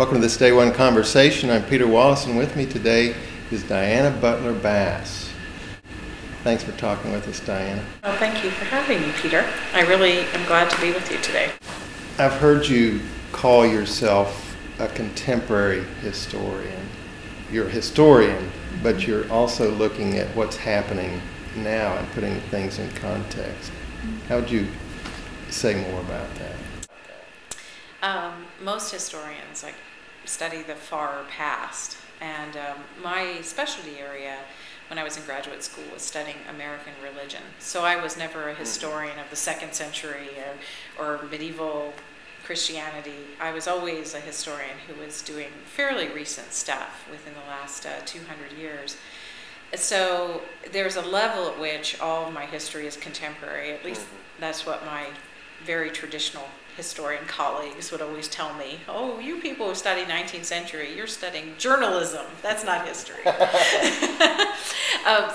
Welcome to this Day One Conversation. I'm Peter Wallace, and with me today is Diana Butler Bass. Thanks for talking with us, Diana. Well, thank you for having me, Peter. I really am glad to be with you today. I've heard you call yourself a contemporary historian. You're a historian, but you're also looking at what's happening now and putting things in context. How would you say more about that? Most historians study the far past, and my specialty area when I was in graduate school was studying American religion. So I was never a historian of the 2nd century or medieval Christianity. I was always a historian who was doing fairly recent stuff within the last 200 years. So there's a level at which all of my history is contemporary. At least that's what my very traditional historian colleagues would always tell me. Oh, you people who study 19th century, you're studying journalism. That's not history.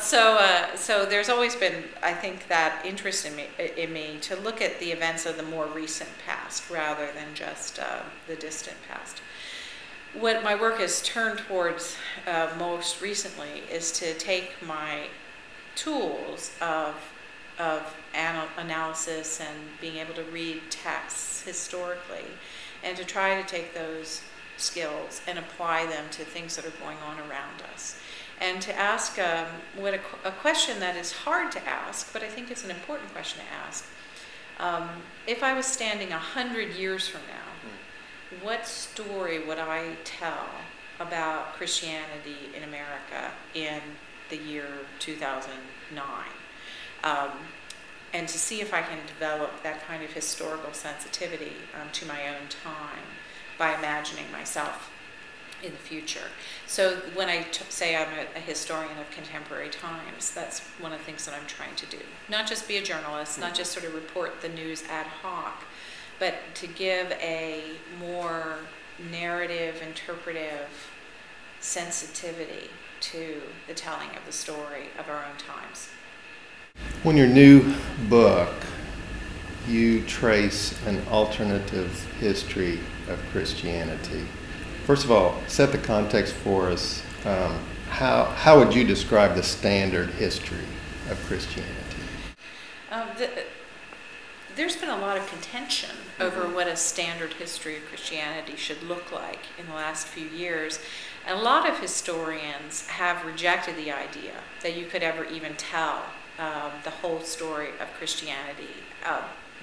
So there's always been, I think, that interest in me to look at the events of the more recent past rather than just the distant past. What my work has turned towards most recently is to take my tools of analysis and being able to read texts historically, and to try to take those skills and apply them to things that are going on around us, and to ask a question that is hard to ask, but I think it's an important question to ask. If I was standing 100 years from now, what story would I tell about Christianity in America in the year 2009? And to see if I can develop that kind of historical sensitivity to my own time by imagining myself in the future. So when I say I'm a historian of contemporary times, that's one of the things that I'm trying to do. Not just be a journalist, not just sort of report the news ad hoc, but to give a more narrative, interpretive sensitivity to the telling of the story of our own times. In your new book, you trace an alternative history of Christianity. First of all, set the context for us. How would you describe the standard history of Christianity? There's been a lot of contention over what a standard history of Christianity should look like in the last few years. And a lot of historians have rejected the idea that you could ever even tell the whole story of Christianity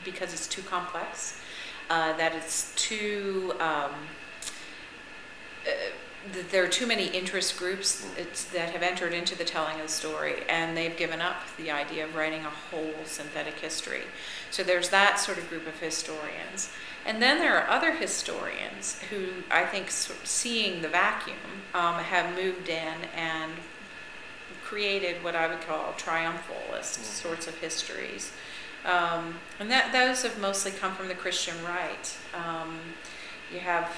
because it's too complex, that it's too, that there are too many interest groups that have entered into the telling of the story, and they've given up the idea of writing a whole synthetic history. So there's that sort of group of historians. And then there are other historians who, I think, seeing the vacuum, have moved in and created what I would call triumphalist sorts of histories. And those have mostly come from the Christian right. You have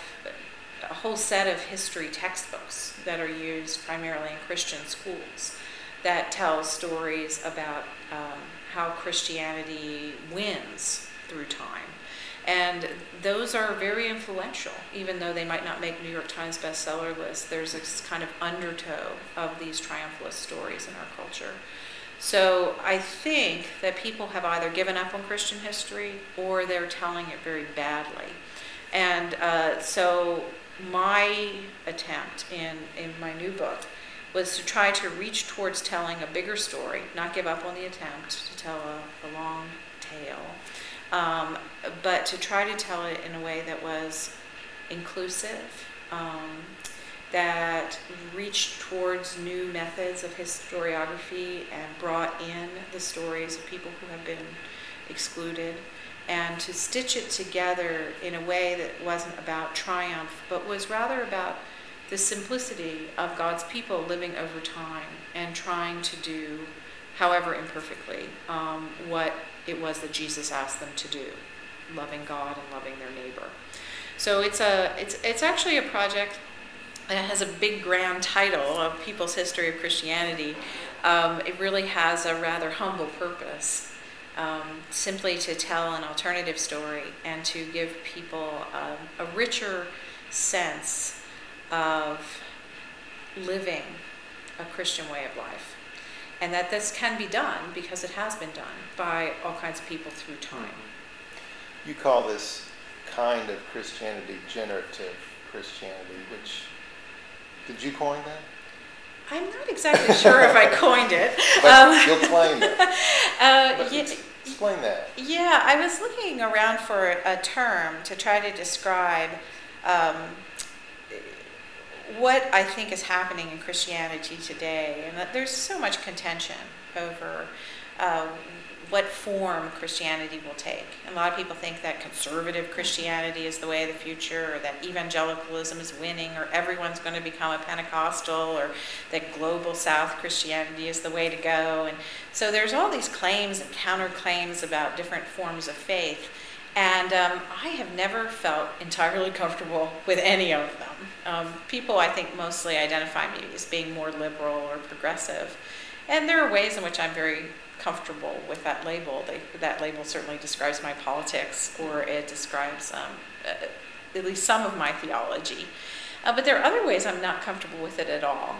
a whole set of history textbooks that are used primarily in Christian schools that tell stories about how Christianity wins through time. And those are very influential, even though they might not make New York Times bestseller lists. There's this kind of undertow of these triumphalist stories in our culture. So I think that people have either given up on Christian history or they're telling it very badly. And so my attempt in my new book was to try to reach towards telling a bigger story, not give up on the attempt to tell a long tale, but to try to tell it in a way that was inclusive, that reached towards new methods of historiography and brought in the stories of people who have been excluded, and to stitch it together in a way that wasn't about triumph, but was rather about the simplicity of God's people living over time and trying to do, however imperfectly, what it was that Jesus asked them to do, loving God and loving their neighbor. So it's actually a project that has a big grand title of People's History of Christianity. It really has a rather humble purpose, simply to tell an alternative story and to give people a richer sense of living a Christian way of life. And that this can be done, because it has been done, by all kinds of people through time. You call this kind of Christianity generative Christianity, which, did you coin that? I'm not exactly sure if I coined it. But you'll claim it. Explain that. Yeah, I was looking around for a term to try to describe what I think is happening in Christianity today, and that there's so much contention over what form Christianity will take. And a lot of people think that conservative Christianity is the way of the future, or that evangelicalism is winning, or everyone's going to become a Pentecostal, or that global South Christianity is the way to go. And so there's all these claims and counterclaims about different forms of faith. And I have never felt entirely comfortable with any of them. People, I think, mostly identify me as being more liberal or progressive. And there are ways in which I'm very comfortable with that label. That label certainly describes my politics, or it describes at least some of my theology. But there are other ways I'm not comfortable with it at all.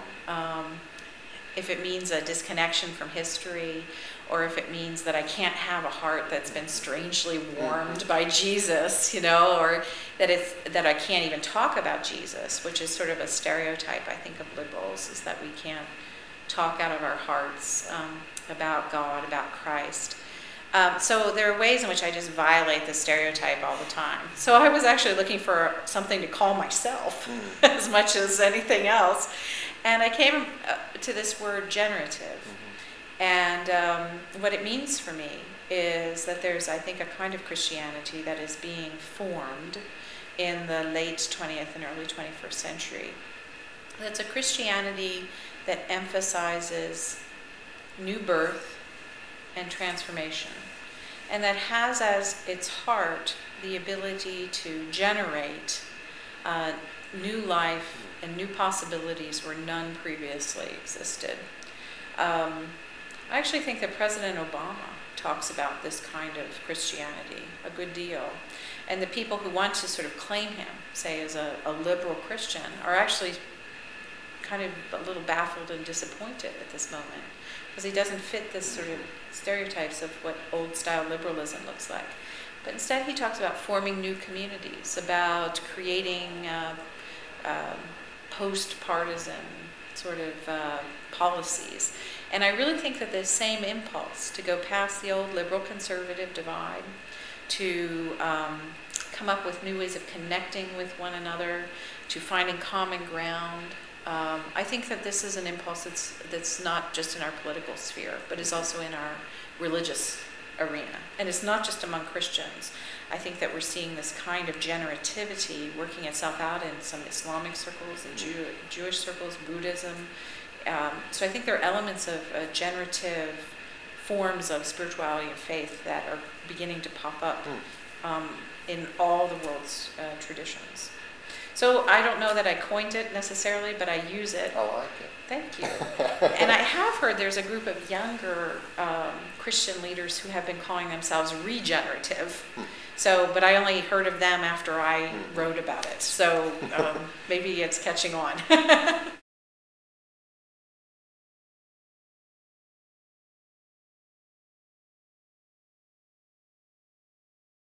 If it means a disconnection from history, or if it means that I can't have a heart that's been strangely warmed by Jesus, you know, or that I can't even talk about Jesus, which is sort of a stereotype, I think, of liberals, is that we can't talk out of our hearts about God, about Christ. So there are ways in which I just violate the stereotype all the time. So I was actually looking for something to call myself as much as anything else. And I came to this word generative. And what it means for me is that there's, I think, a kind of Christianity that is being formed in the late 20th and early 21st century. It's a Christianity that emphasizes new birth and transformation, and that has as its heart the ability to generate new life and new possibilities where none previously existed. I actually think that President Obama talks about this kind of Christianity a good deal. And the people who want to sort of claim him, say, as a liberal Christian, are actually kind of a little baffled and disappointed at this moment, because he doesn't fit this sort of stereotypes of what old-style liberalism looks like. But instead he talks about forming new communities, about creating post-partisan sort of policies. And I really think that this same impulse to go past the old liberal-conservative divide, to come up with new ways of connecting with one another, to finding common ground, I think that this is an impulse that's not just in our political sphere, but is also in our religious arena. And it's not just among Christians. I think that we're seeing this kind of generativity working itself out in some Islamic circles and Jewish circles, Buddhism. So I think there are elements of generative forms of spirituality and faith that are beginning to pop up in all the world's traditions. So I don't know that I coined it necessarily, but I use it. I like it. Thank you. And I have heard there's a group of younger Christian leaders who have been calling themselves regenerative. So, but I only heard of them after I wrote about it. So maybe it's catching on.